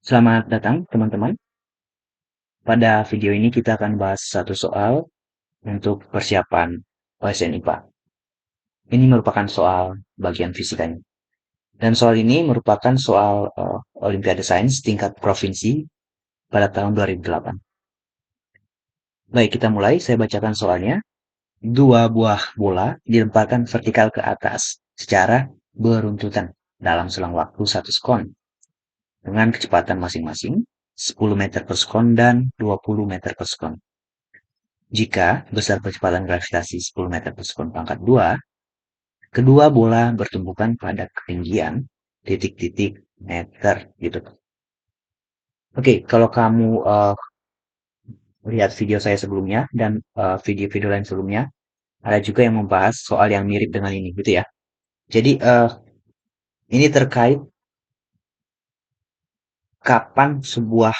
Selamat datang teman-teman. Pada video ini kita akan bahas satu soal untuk persiapan OSN IPA. Ini merupakan soal bagian fisikanya. Dan soal ini merupakan soal Olimpiade Sains tingkat provinsi pada tahun 2008. Baik, kita mulai. Saya bacakan soalnya. Dua buah bola dilemparkan vertikal ke atas secara beruntutan dalam selang waktu 1 sekon dengan kecepatan masing-masing 10 meter per sekon dan 20 meter per sekon. Jika besar kecepatan gravitasi 10 meter per sekon pangkat 2, kedua bola bertumbukan pada ketinggian titik-titik meter gitu. Oke, kalau kamu lihat video saya sebelumnya dan video-video lain sebelumnya, ada juga yang membahas soal yang mirip dengan ini gitu ya. Jadi ini terkait kapan dua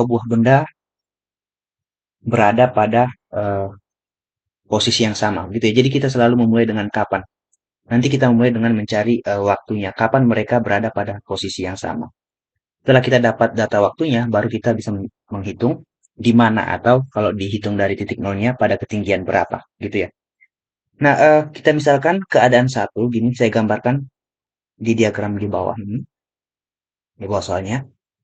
buah benda berada pada eh, posisi yang sama gitu ya. Jadi kita selalu memulai dengan kapan. Nanti kita mulai dengan mencari waktunya, kapan mereka berada pada posisi yang sama. Setelah kita dapat data waktunya, baru kita bisa menghitung di mana atau kalau dihitung dari titik nolnya pada ketinggian berapa, gitu ya. Nah, kita misalkan keadaan satu, gini saya gambarkan di diagram di bawah ini, di bawah soalnya.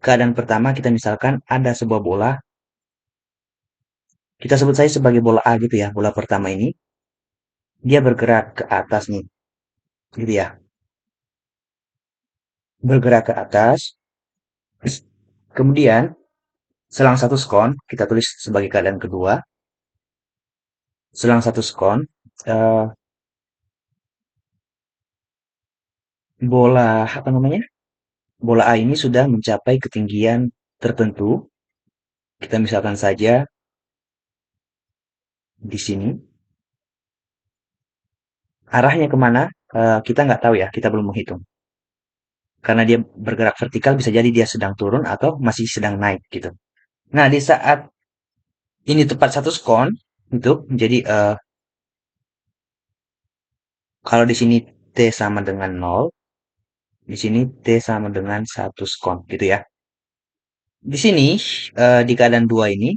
Keadaan pertama kita misalkan ada sebuah bola, kita sebut saja sebagai bola A gitu ya, bola pertama ini, dia bergerak ke atas nih, gitu ya. Bergerak ke atas, kemudian selang 1 sekon, kita tulis sebagai keadaan kedua, selang 1 sekon, eh, bola apa namanya? Bola A ini sudah mencapai ketinggian tertentu. Kita misalkan saja di sini. Arahnya kemana? Kita nggak tahu ya, kita belum menghitung. Karena dia bergerak vertikal, bisa jadi dia sedang turun atau masih sedang naik gitu. Nah, di saat ini tepat 1 sekon, itu jadi kalau di sini T sama dengan 0, di sini T sama dengan 1 sekon gitu ya. Di sini, di keadaan 2 ini,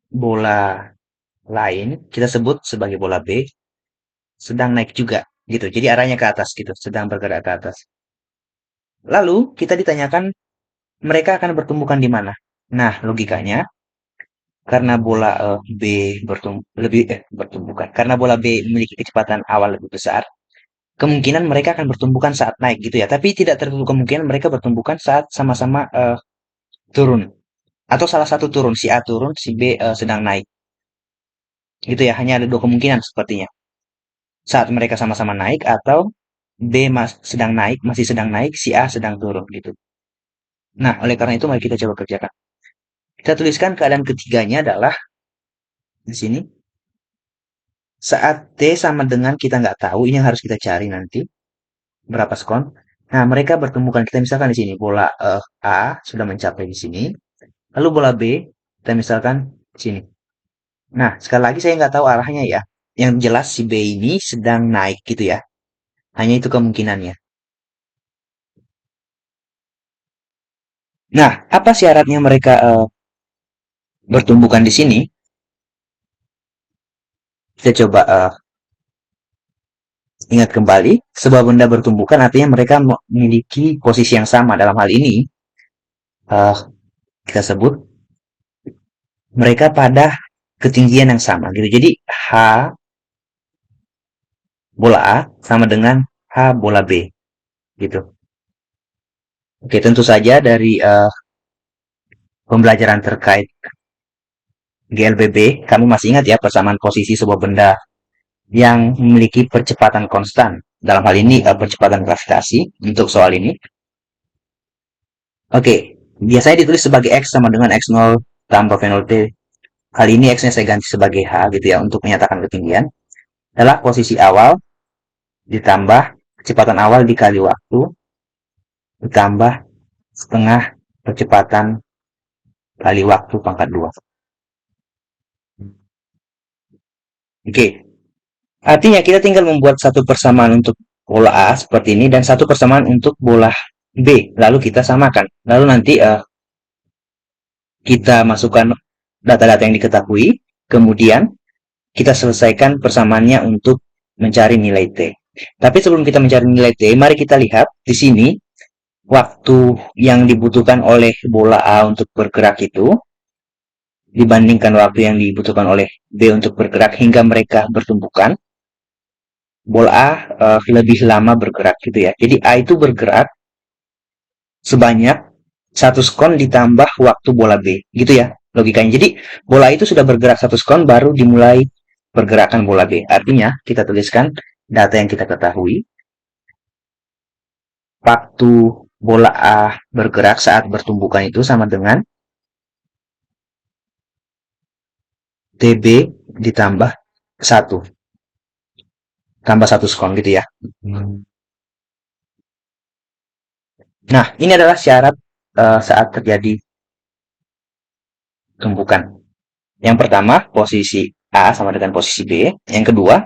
bola lain kita sebut sebagai bola B sedang naik juga gitu. Jadi arahnya ke atas gitu, sedang bergerak ke atas. Lalu kita ditanyakan mereka akan bertumbukan di mana? Nah, logikanya karena bola B bertumbukan. Karena bola B memiliki kecepatan awal lebih besar, kemungkinan mereka akan bertumbukan saat naik gitu ya. Tapi tidak tertutup kemungkinan mereka bertumbukan saat sama-sama turun. Atau salah satu turun, si A turun, si B sedang naik. Gitu ya, hanya ada dua kemungkinan sepertinya. Saat mereka sama-sama naik atau sedang naik, masih sedang naik, si A sedang turun gitu. Nah, oleh karena itu mari kita coba kerjakan. Kita tuliskan keadaan ketiganya adalah di sini. Saat T sama dengan kita nggak tahu, ini yang harus kita cari nanti. Berapa sekon. Nah, mereka bertumbukan. Kita misalkan di sini. Bola A sudah mencapai di sini. Lalu bola B, kita misalkan di sini. Nah, sekali lagi saya nggak tahu arahnya ya. Yang jelas si B ini sedang naik gitu ya. Hanya itu kemungkinannya. Nah, apa syaratnya mereka bertumbukan di sini? Kita coba ingat kembali, sebuah benda bertumbukan artinya mereka memiliki posisi yang sama. Dalam hal ini, eh, kita sebut mereka pada ketinggian yang sama gitu. Jadi H bola A sama dengan H bola B gitu. Oke, tentu saja dari pembelajaran terkait GLBB, kami masih ingat ya persamaan posisi sebuah benda yang memiliki percepatan konstan. Dalam hal ini percepatan gravitasi untuk soal ini. Oke, biasanya ditulis sebagai X sama dengan X0 tambah V0 T. Kali ini X-nya saya ganti sebagai H gitu ya untuk menyatakan ketinggian. Adalah posisi awal ditambah kecepatan awal dikali waktu ditambah setengah percepatan kali waktu pangkat 2. Oke, artinya kita tinggal membuat satu persamaan untuk bola A seperti ini dan satu persamaan untuk bola B, lalu kita samakan. Lalu nanti kita masukkan data-data yang diketahui, kemudian kita selesaikan persamaannya untuk mencari nilai T. Tapi sebelum kita mencari nilai T, mari kita lihat di sini waktu yang dibutuhkan oleh bola A untuk bergerak itu dibandingkan waktu yang dibutuhkan oleh B untuk bergerak hingga mereka bertumbukan, bola A lebih lama bergerak gitu ya. Jadi A itu bergerak sebanyak 1 sekon ditambah waktu bola B, gitu ya logikanya. Jadi bola itu sudah bergerak 1 sekon baru dimulai pergerakan bola B. Artinya kita tuliskan data yang kita ketahui. Waktu bola A bergerak saat bertumbukan itu sama dengan TB ditambah 1. Tambah 1 sekon gitu ya. Nah, ini adalah syarat saat terjadi tumbukan. Yang pertama, posisi A sama dengan posisi B. Yang kedua,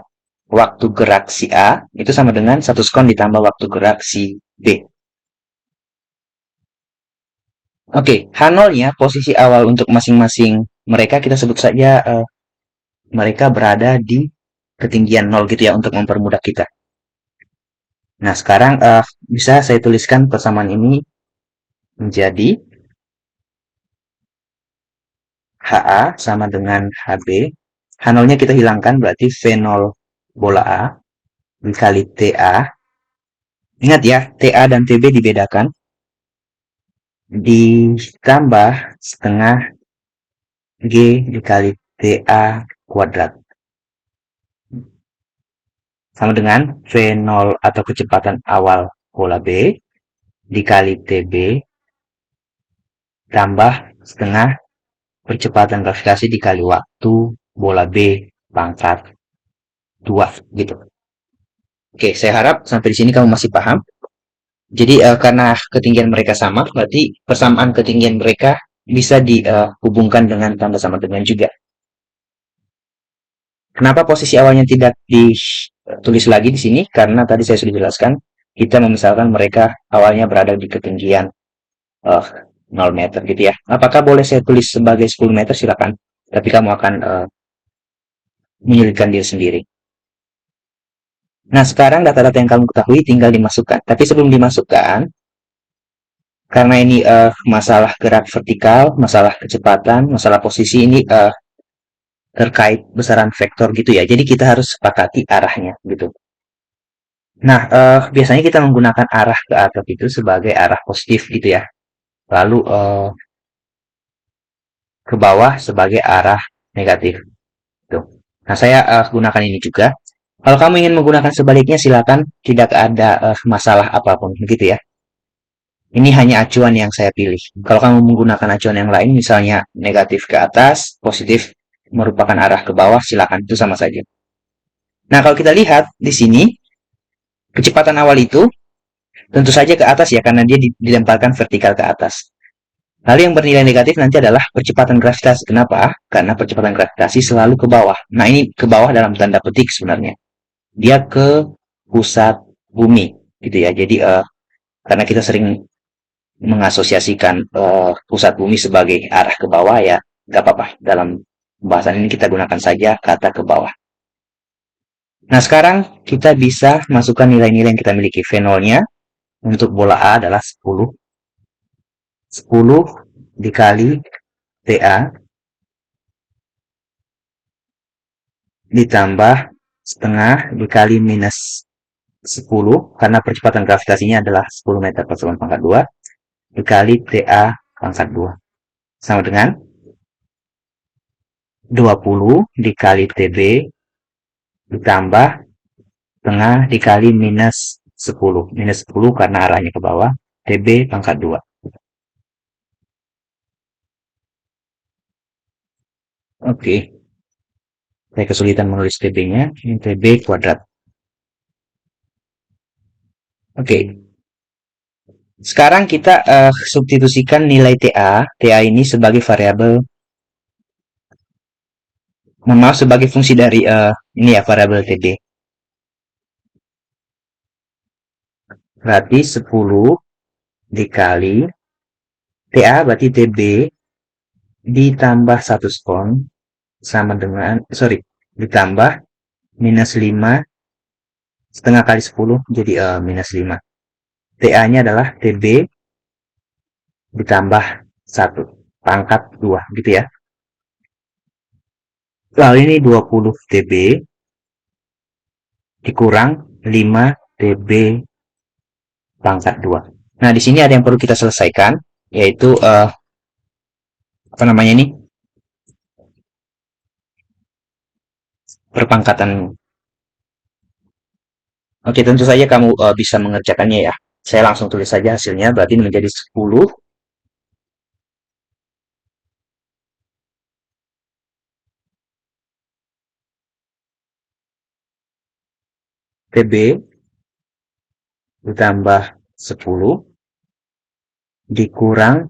waktu gerak si A itu sama dengan 1 sekon ditambah waktu gerak si B. Oke, H0-nya posisi awal untuk masing-masing mereka kita sebut saja mereka berada di ketinggian 0 gitu ya untuk mempermudah kita. Nah, sekarang bisa saya tuliskan persamaan ini menjadi HA sama dengan HB. H0-nya kita hilangkan berarti V0 bola A dikali TA. Ingat ya, TA dan TB dibedakan. Ditambah setengah G dikali TA kuadrat. Sama dengan V0 atau kecepatan awal bola B dikali TB tambah setengah percepatan gravitasi dikali waktu bola B pangkat 2 gitu. Oke, saya harap sampai di sini kamu masih paham. Jadi karena ketinggian mereka sama, berarti persamaan ketinggian mereka bisa dihubungkan dengan tanda sama dengan juga. Kenapa posisi awalnya tidak ditulis lagi di sini? Karena tadi saya sudah jelaskan, kita memisalkan mereka awalnya berada di ketinggian 0 meter gitu ya. Apakah boleh saya tulis sebagai 10 meter? Silakan. Tapi kamu akan menyulitkan diri sendiri. Nah, sekarang data-data yang kamu ketahui tinggal dimasukkan. Tapi sebelum dimasukkan, karena ini masalah gerak vertikal, masalah kecepatan, masalah posisi ini terkait besaran vektor gitu ya. Jadi kita harus sepakati arahnya gitu. Nah, biasanya kita menggunakan arah ke atas itu sebagai arah positif gitu ya. Lalu ke bawah sebagai arah negatif. Tuh. Nah, saya gunakan ini juga. Kalau kamu ingin menggunakan sebaliknya, silakan. Tidak ada masalah apapun gitu ya. Ini hanya acuan yang saya pilih. Kalau kamu menggunakan acuan yang lain, misalnya negatif ke atas, positif merupakan arah ke bawah, silakan. Itu sama saja. Nah, kalau kita lihat di sini, kecepatan awal itu tentu saja ke atas ya, karena dia dilemparkan vertikal ke atas. Lalu yang bernilai negatif nanti adalah percepatan gravitasi. Kenapa? Karena percepatan gravitasi selalu ke bawah. Nah, ini ke bawah dalam tanda petik sebenarnya. Dia ke pusat bumi, gitu ya. Jadi, karena kita sering mengasosiasikan pusat bumi sebagai arah ke bawah ya, nggak apa-apa. Dalam pembahasan ini kita gunakan saja kata ke bawah. Nah, sekarang kita bisa masukkan nilai-nilai yang kita miliki. V0-nya untuk bola A adalah 10. 10 dikali TA ditambah setengah dikali minus 10 karena percepatan gravitasinya adalah 10 meter per sekon pangkat 2 dikali TA pangkat 2 sama dengan 20 dikali TB ditambah setengah dikali minus 10. Minus 10 karena arahnya ke bawah. TB pangkat 2. Oke. Saya kesulitan menulis TB-nya. Ini TB kuadrat. Oke. Sekarang kita substitusikan nilai TA. TA ini sebagai variabel, mohon maaf, sebagai fungsi dari ini ya, variabel TB. Berarti 10 dikali TA berarti TB ditambah 1 skon sama dengan, sorry, ditambah minus 5 setengah kali 10 jadi minus 5. TA-nya adalah TB ditambah 1 pangkat 2 gitu ya. Lalu ini 20 TB dikurang 5 TB pangkat 2. Nah, di sini ada yang perlu kita selesaikan, yaitu apa namanya ini? Perpangkatan. Oke, tentu saja kamu bisa mengerjakannya ya. Saya langsung tulis saja hasilnya, berarti menjadi 10 TB ditambah 10 dikurang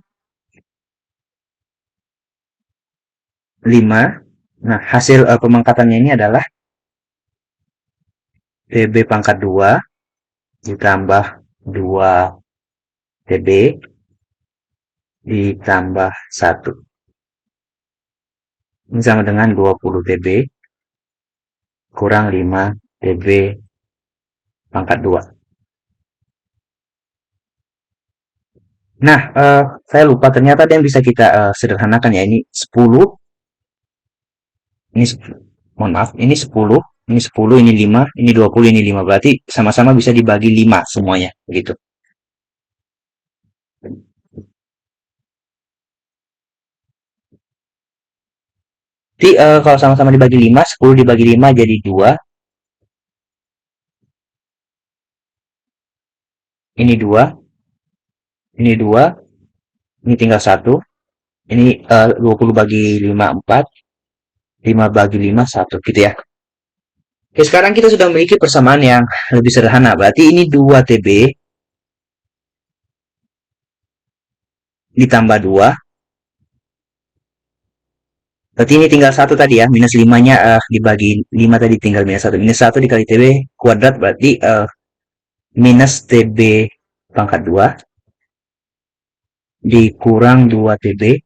5. Nah, hasil pemangkatannya ini adalah TB pangkat 2 ditambah 2 TB ditambah 1. Ini sama dengan 20 TB kurang 5 TB pangkat 2. Nah, saya lupa ternyata ada yang bisa kita sederhanakan ya. Ini 10, ini mohon maaf, ini 10, ini 10, ini 5, ini 20, ini 5. Berarti sama-sama bisa dibagi 5 semuanya, begitu. Jadi kalau sama-sama dibagi 5, 10 dibagi 5 jadi 2. Ini 2, ini 2, ini tinggal 1. Ini 20 bagi 5, 4. 5 bagi 5, 1 gitu ya. Oke, sekarang kita sudah memiliki persamaan yang lebih sederhana. Berarti ini 2 TB ditambah 2. Berarti ini tinggal 1 tadi ya. Minus 5-nya dibagi 5 tadi tinggal minus 1. Minus 1 dikali TB kuadrat berarti minus TB pangkat 2 dikurang 2 TB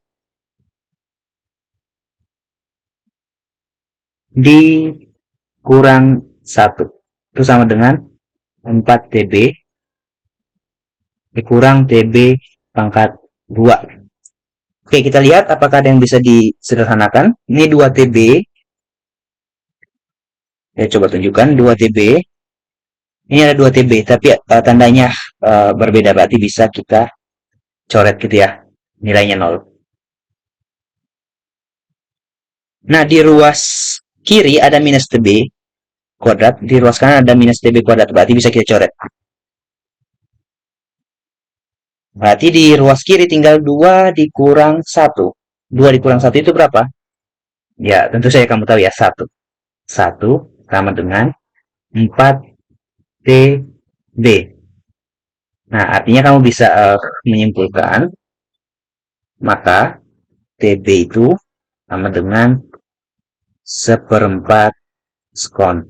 dikurang 1. Itu sama dengan 4 TB dikurang TB pangkat 2. Oke, kita lihat apakah ada yang bisa disederhanakan. Ini 2 TB. Ya, coba tunjukkan 2 TB. Ini ada 2 TB, tapi tandanya berbeda. Berarti bisa kita coret gitu ya. Nilainya 0. Nah, di ruas kiri ada minus TB kuadrat. Di ruas kanan ada minus TB kuadrat. Berarti bisa kita coret. Berarti di ruas kiri tinggal 2 dikurang 1. 2 dikurang 1 itu berapa? Ya, tentu saja kamu tahu ya, 1. 1 sama dengan 4 TB. Nah, artinya kamu bisa menyimpulkan, maka TB itu sama dengan 1/4 skon.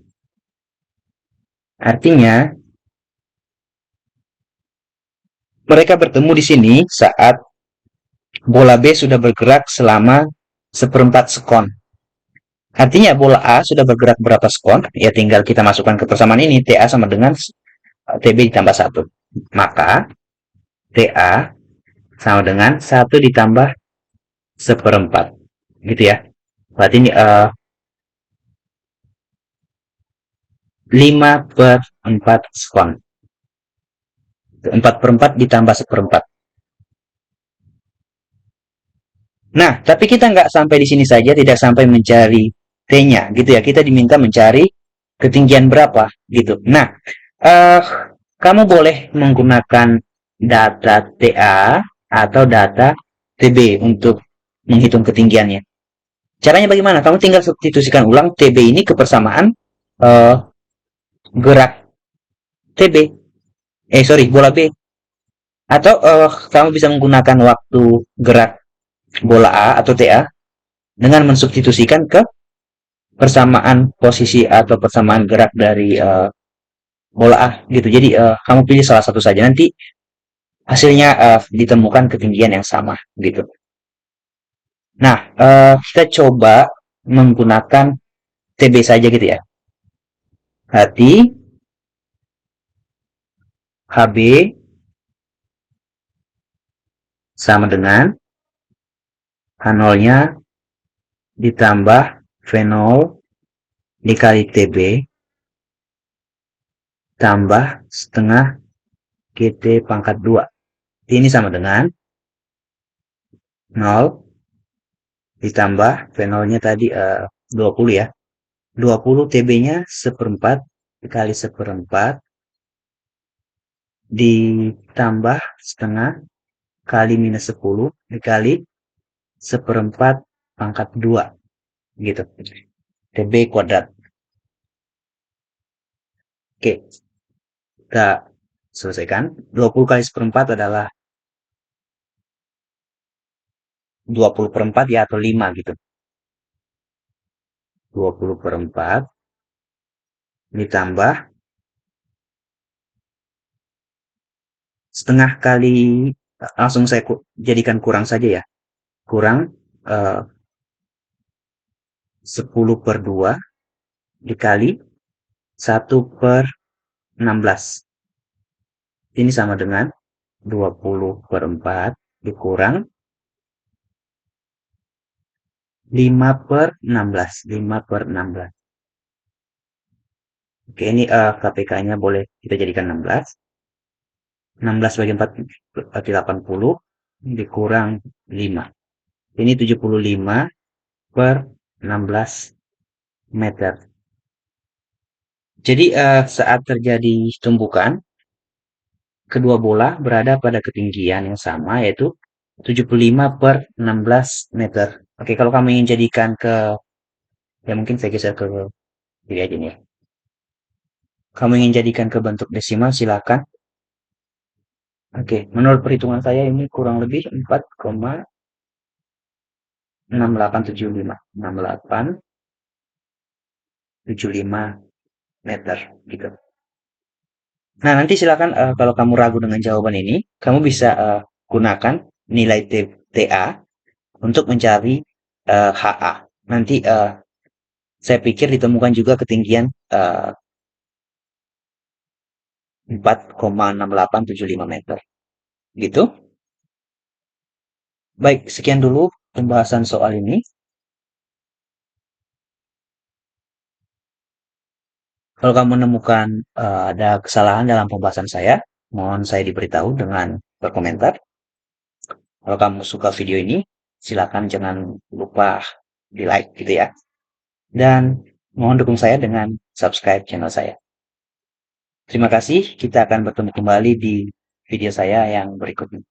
Artinya, mereka bertemu di sini saat bola B sudah bergerak selama 1/4 skon. Artinya bola A sudah bergerak berapa skon? Ya tinggal kita masukkan ke persamaan ini. TA sama dengan TB ditambah 1. Maka TA sama dengan 1 ditambah 1/4. Gitu ya. Berarti ini 5/4 skon. 4/4 ditambah 1/4. Nah, tapi kita nggak sampai di sini saja, tidak sampai mencari T-nya, gitu ya. Kita diminta mencari ketinggian berapa, gitu. Nah, eh, kamu boleh menggunakan data TA atau data TB untuk menghitung ketinggiannya. Caranya bagaimana? Kamu tinggal substitusikan ulang TB ini ke persamaan eh, gerak TB. Sorry, bola B. Atau kamu bisa menggunakan waktu gerak bola A atau TA dengan mensubstitusikan ke persamaan posisi atau persamaan gerak dari bola A gitu. Jadi kamu pilih salah satu saja. Nanti hasilnya ditemukan ketinggian yang sama gitu. Nah, kita coba menggunakan TB saja gitu ya. Berarti HB sama dengan H0-nya ditambah V0 dikali TB tambah setengah GT pangkat 2. Ini sama dengan 0 ditambah V0-nya tadi 20 ya. 20 TB-nya seperempat dikali seperempat ditambah setengah kali minus 10 dikali seperempat pangkat 2 gitu. TB kuadrat. Oke, kita selesaikan. 20 kali seperempat adalah 20 per 4 ya, atau 5 gitu. 20 per 4 ditambah setengah kali, langsung saya jadikan kurang saja ya. Kurang 10 per 2 dikali 1 per 16. Ini sama dengan 20 per 4 dikurang 5 per 16. 5 per 16. Oke, ini KPK-nya boleh kita jadikan 16. 16 bagi 4 berarti 80 dikurang 5. Ini 75 per 16 meter. Jadi saat terjadi tumbukan, kedua bola berada pada ketinggian yang sama, yaitu 75 per 16 meter. Oke, kalau kamu ingin jadikan ke, ya mungkin saya geser ke kiri aja nih ya. Kamu ingin jadikan ke bentuk desimal, silakan. Oke, menurut perhitungan saya ini kurang lebih 4,6875. 6875 meter gitu. Nah, nanti silakan kalau kamu ragu dengan jawaban ini, kamu bisa gunakan nilai TA untuk mencari HA. Nanti saya pikir ditemukan juga ketinggian 4,6875 meter. Gitu. Baik, sekian dulu pembahasan soal ini. Kalau kamu menemukan ada kesalahan dalam pembahasan saya, mohon saya diberitahu dengan berkomentar. Kalau kamu suka video ini, silakan jangan lupa di like gitu ya. Dan mohon dukung saya dengan subscribe channel saya. Terima kasih, kita akan bertemu kembali di video saya yang berikutnya.